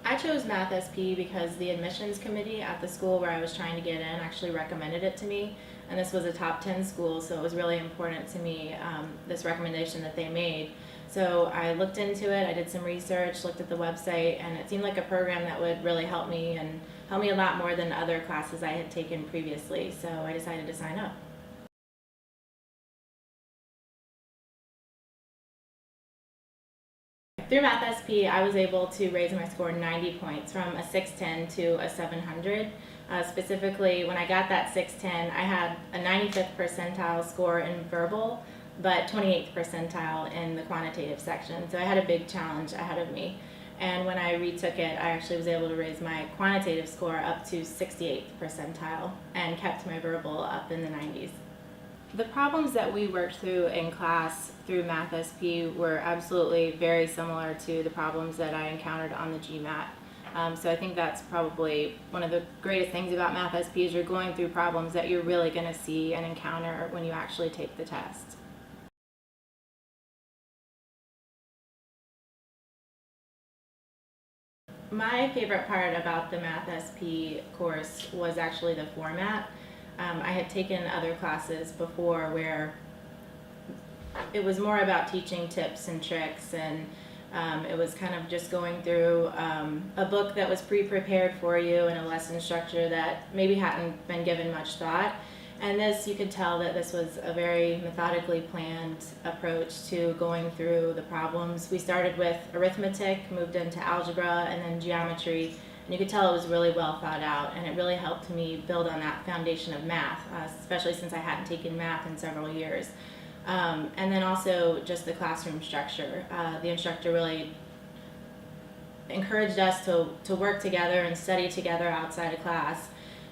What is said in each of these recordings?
I chose MathSP because the admissions committee at the school where I was trying to get in actually recommended it to me, and this was a top 10 school, so it was really important to me, this recommendation that they made. So I looked into it, I did some research, looked at the website, and it seemed like a program that would really help me, and help me a lot more than other classes I had taken previously, so I decided to sign up. Through MathSP, I was able to raise my score 90 points from a 610 to a 700. Specifically, when I got that 610, I had a 95th percentile score in verbal, but 28th percentile in the quantitative section. So I had a big challenge ahead of me. And when I retook it, I actually was able to raise my quantitative score up to 68th percentile and kept my verbal up in the 90s. The problems that we worked through in class through MathSP were absolutely very similar to the problems that I encountered on the GMAT. So I think that's probably one of the greatest things about MathSP is you're going through problems that you're really going to see and encounter when you actually take the test. My favorite part about the MathSP course was actually the format. I had taken other classes before where it was more about teaching tips and tricks, and it was kind of just going through a book that was pre-prepared for you and a lesson structure that maybe hadn't been given much thought. And this, you could tell that this was a very methodically planned approach to going through the problems. We started with arithmetic, moved into algebra, and then geometry. And you could tell it was really well thought out, and it really helped me build on that foundation of math, especially since I hadn't taken math in several years. And then also just the classroom structure. The instructor really encouraged us to work together and study together outside of class,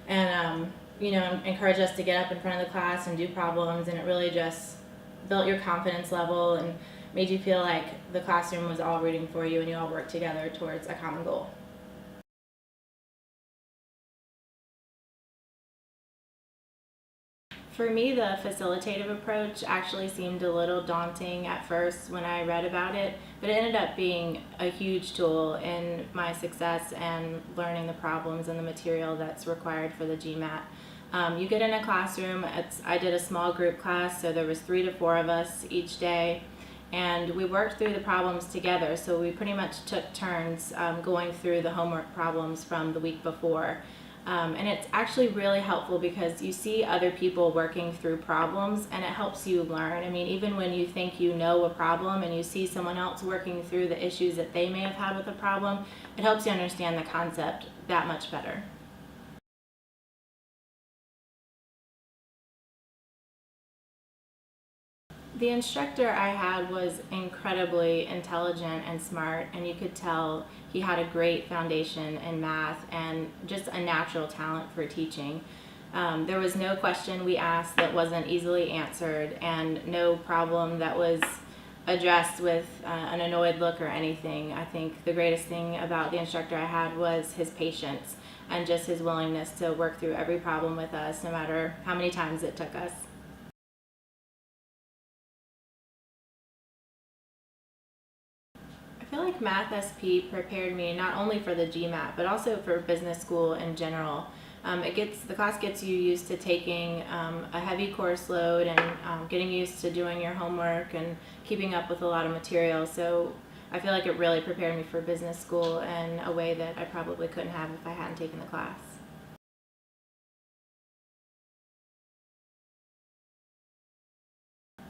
and encouraged us to get up in front of the class and do problems, and it really just built your confidence level and made you feel like the classroom was all rooting for you and you all worked together towards a common goal. For me, the facilitative approach actually seemed a little daunting at first when I read about it, but it ended up being a huge tool in my success and learning the problems and the material that's required for the GMAT. You get in a classroom. I did a small group class, so there was 3 to 4 of us each day, and we worked through the problems together. So we pretty much took turns going through the homework problems from the week before. And it's actually really helpful because you see other people working through problems, and it helps you learn. I mean, even when you think you know a problem and you see someone else working through the issues that they may have had with a problem, it helps you understand the concept that much better. The instructor I had was incredibly intelligent and smart, and you could tell he had a great foundation in math and just a natural talent for teaching. There was no question we asked that wasn't easily answered, and no problem that was addressed with an annoyed look or anything. I think the greatest thing about the instructor I had was his patience and just his willingness to work through every problem with us, no matter how many times it took us. I feel like MathSP prepared me not only for the GMAT, but also for business school in general. The class gets you used to taking a heavy course load and getting used to doing your homework and keeping up with a lot of material. So I feel like it really prepared me for business school in a way that I probably couldn't have if I hadn't taken the class.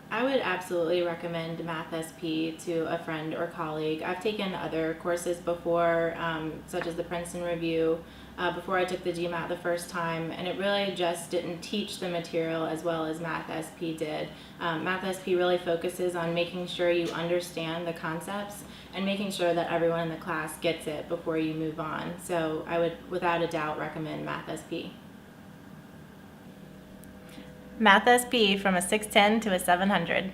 I would absolutely recommend MathSP to a friend or colleague. I've taken other courses before, such as the Princeton Review, before I took the GMAT the first time, and it really just didn't teach the material as well as MathSP did. MathSP really focuses on making sure you understand the concepts and making sure that everyone in the class gets it before you move on. So I would, without a doubt, recommend MathSP. MathSP from a 610 to a 700.